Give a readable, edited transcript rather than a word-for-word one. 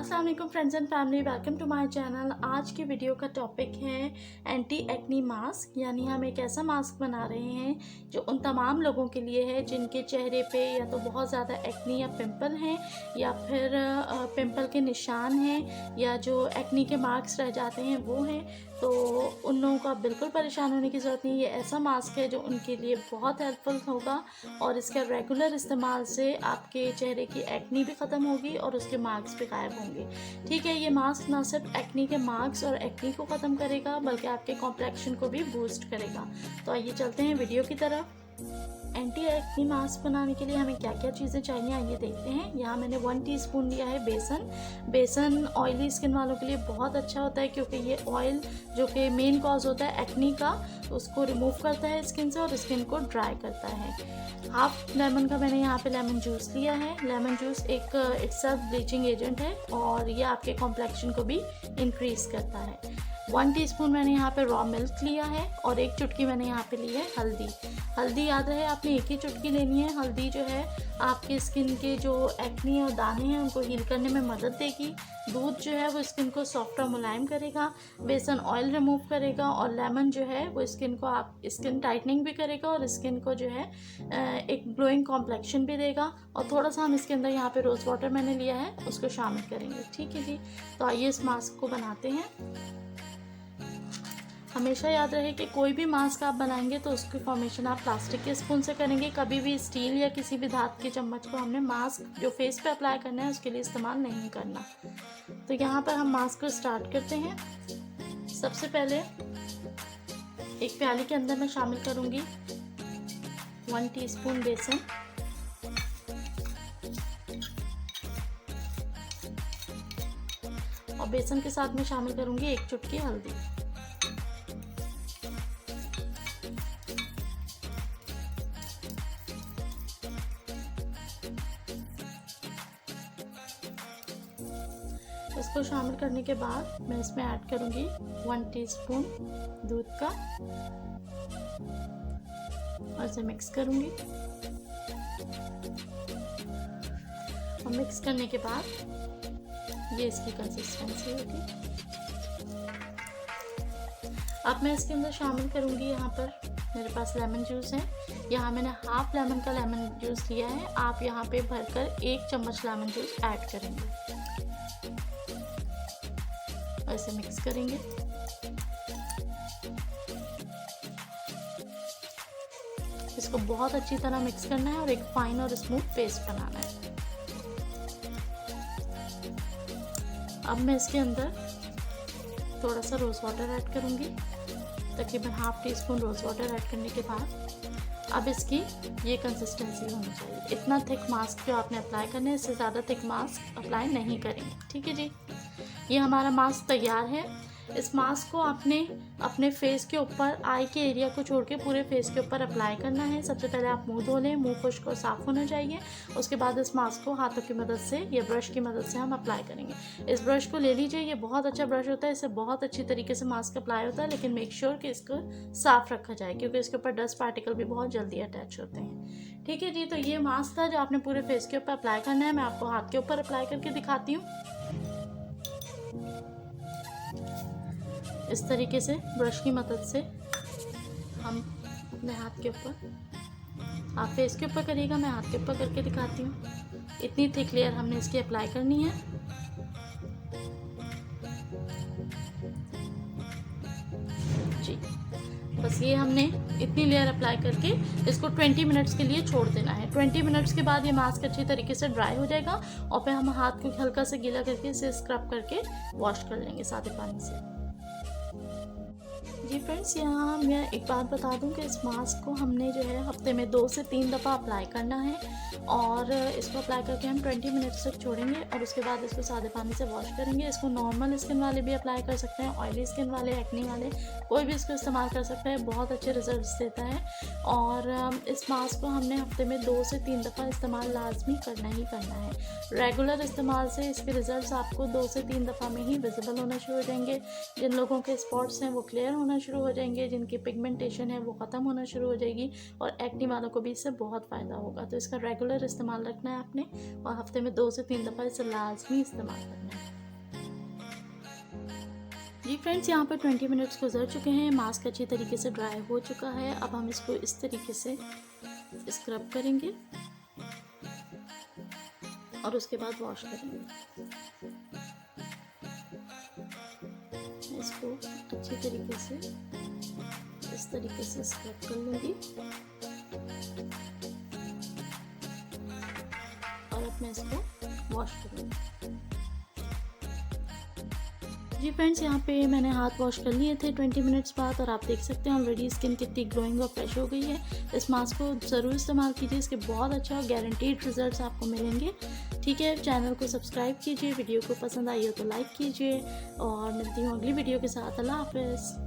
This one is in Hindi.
अस्सलाम वालेकुम friends and family, welcome to my channel. आज की वीडियो का टॉपिक है एंटी एक्नी मास्क, यानी हम एक ऐसा मास्क बना रहे हैं जो उन तमाम लोगों के लिए है जिनके चेहरे पे या तो बहुत ज़्यादा एक्नी या पिंपल हैं, या फिर पिंपल के निशान हैं, या जो एक्नी के मार्क्स रह जाते हैं वो हैं। तो उन लोगों को आप बिल्कुल परेशान होने की ज़रूरत नहीं है। ये ऐसा मास्क है जो उनके लिए बहुत हेल्पफुल होगा और इसका रेगुलर इस्तेमाल से आपके चेहरे की एक्नी भी ख़त्म होगी और उसके मार्क्स भी गायब होंगे। ठीक है, ये मास्क ना सिर्फ एक्नी के मार्क्स और एक्नी को ख़त्म करेगा बल्कि आपके कॉम्प्लेक्शन को भी बूस्ट करेगा। तो आइए चलते हैं वीडियो की तरफ। एंटी एक्नी मास्क बनाने के लिए हमें क्या क्या चीज़ें चाहिए आइए देखते हैं। यहाँ मैंने 1 टीस्पून लिया है बेसन। बेसन ऑयली स्किन वालों के लिए बहुत अच्छा होता है क्योंकि ये ऑयल जो कि मेन कॉज होता है एक्नी का, उसको रिमूव करता है स्किन से और स्किन को ड्राई करता है। हाफ लेमन का मैंने यहाँ पे लेमन जूस लिया है। लेमन जूस एक इट्सल्फ ब्लीचिंग एजेंट है और ये आपके कॉम्प्लेक्शन को भी इंक्रीज करता है। 1 टीस्पून मैंने यहाँ पे रॉ मिल्क लिया है और 1 चुटकी मैंने यहाँ पे ली है हल्दी। हल्दी याद रहे आपने 1 ही चुटकी लेनी है। हल्दी जो है आपके स्किन के जो एक्नी और दाने हैं उनको हील करने में मदद देगी। दूध जो है वो स्किन को सॉफ्ट और मुलायम करेगा। बेसन ऑयल रिमूव करेगा और लेमन जो है वो स्किन को आप स्किन टाइटनिंग भी करेगा और स्किन को जो है एक ग्लोइंग कॉम्प्लेक्शन भी देगा। और थोड़ा सा हम इसके अंदर यहाँ पे रोज़ वाटर मैंने लिया है उसको शामिल करेंगे। ठीक है जी, तो आइए इस मास्क को बनाते हैं। हमेशा याद रहे कि कोई भी मास्क आप बनाएंगे तो उसकी फॉर्मेशन आप प्लास्टिक के स्पून से करेंगे, कभी भी स्टील या किसी भी धातु के चम्मच को हमने मास्क जो फेस पे अप्लाई करना है उसके लिए इस्तेमाल नहीं करना। तो यहाँ पर हम मास्क को स्टार्ट करते हैं। सबसे पहले एक प्याली के अंदर मैं शामिल करूँगी 1 टीस्पून बेसन, और बेसन के साथ में शामिल करूँगी 1 चुटकी हल्दी। इसको शामिल करने के बाद मैं इसमें ऐड करूँगी 1 टीस्पून दूध का और इसे मिक्स करूँगी। और मिक्स करने के बाद ये इसकी कंसिस्टेंसी होगी। अब मैं इसके अंदर शामिल करूँगी, यहाँ पर मेरे पास लेमन जूस है। यहाँ मैंने हाफ लेमन का लेमन जूस लिया है। आप यहाँ पे भरकर 1 चम्मच लेमन जूस ऐड करेंगे और इसे मिक्स करेंगे। इसको बहुत अच्छी तरह मिक्स करना है और एक फाइन और स्मूथ पेस्ट बनाना है। अब मैं इसके अंदर थोड़ा सा रोज़ वाटर ऐड करूँगी, तकरीबन half teaspoon rose water add करने के बाद अब इसकी ये कंसिस्टेंसी होनी चाहिए। इतना थिक मास्क जो आपने अप्लाई करना है, इससे ज़्यादा थिक मास्क अप्लाई नहीं करेंगे। ठीक है जी, ये हमारा मास्क तैयार है। इस मास्क को आपने अपने फेस के ऊपर, आई के एरिया को छोड़ के पूरे फेस के ऊपर अप्लाई करना है। सबसे पहले आप मुंह धो लें, मुंह खुश्क और साफ़ होना चाहिए। उसके बाद इस मास्क को हाथों की मदद से या ब्रश की मदद से हम अप्लाई करेंगे। इस ब्रश को ले लीजिए, ये बहुत अच्छा ब्रश होता है, इससे बहुत अच्छी तरीके से मास्क अप्लाई होता है, लेकिन मेक श्योर कि इसको साफ़ रखा जाए क्योंकि इसके ऊपर डस्ट पार्टिकल भी बहुत जल्दी अटैच होते हैं। ठीक है जी, तो ये मास्क था जो आपने पूरे फेस के ऊपर अप्लाई करना है। मैं आपको हाथ के ऊपर अप्लाई करके दिखाती हूँ। इस तरीके से ब्रश की मदद से हम अपने हाथ के ऊपर, आप फेस के ऊपर करिएगा, मैं हाथ के ऊपर करके दिखाती हूँ। इतनी थिक लेयर हमने इसकी अप्लाई करनी है। जी, बस ये हमने इतनी लेयर अप्लाई करके इसको 20 मिनट्स के लिए छोड़ देना है। 20 मिनट्स के बाद ये मास्क अच्छी तरीके से ड्राई हो जाएगा और फिर हम हाथ को हल्का से गीला करके इसे स्क्रब करके वॉश कर लेंगे सादे पानी से। जी फ्रेंड्स, यहाँ मैं एक बात बता दूं कि इस मास्क को हमने जो है हफ्ते में 2 से 3 दफ़ा अप्लाई करना है और इसको अप्लाई करके हम 20 मिनट्स तक छोड़ेंगे और उसके बाद इसको सादे पानी से वॉश करेंगे। इसको नॉर्मल स्किन वाले भी अप्लाई कर सकते हैं, ऑयली स्किन वाले, एक्नी वाले, कोई भी इसको इस्तेमाल कर सकता है। बहुत अच्छे रिजल्ट्स देता है और इस मास्क को हमने हफ्ते में 2 से 3 दफ़ा इस्तेमाल लाजमी करना ही करना है। रेगुलर इस्तेमाल से इसके रिजल्ट्स आपको 2 से 3 दफ़ा में ही विजिबल होना शुरू हो जाएंगे। जिन लोगों के स्पॉट्स हैं वो क्लियर होना शुरू हो जाएंगे, जिनकी पिगमेंटेशन है वो ख़त्म होना शुरू हो जाएगी और एक्नी वालों को भी इससे बहुत फ़ायदा होगा। तो इसका रेगुलर इस्तेमाल रखना है आपने और हफ्ते में 2 से 3 दफ़ा इसे लाजमी इस्तेमाल करना है। जी फ्रेंड्स, यहाँ पर 20 मिनट्स गुजर चुके हैं। मास्क अच्छी तरीके से ड्राई हो चुका है। अब हम इसको इस तरीके से स्क्रब करेंगे और उसके बाद वॉश करेंगे। इसको अच्छी तरीके से इस तरीके से स्क्रब कर लूँगी और अब मैं इसको वॉश करूँगी। जी फ्रेंड्स, यहाँ पे मैंने हाथ वॉश कर लिए थे 20 मिनट्स बाद और आप देख सकते हैं ऑलरेडी स्किन कितनी ग्लोइंग और फ्रेश हो गई है। इस मास्क को ज़रूर इस्तेमाल कीजिए, इसके बहुत अच्छा और गारंटीड रिजल्ट्स आपको मिलेंगे। ठीक है, चैनल को सब्सक्राइब कीजिए, वीडियो को पसंद आई हो तो लाइक कीजिए और मिलती हूँ अगली वीडियो के साथ। अल्लाह हाफ़िज़।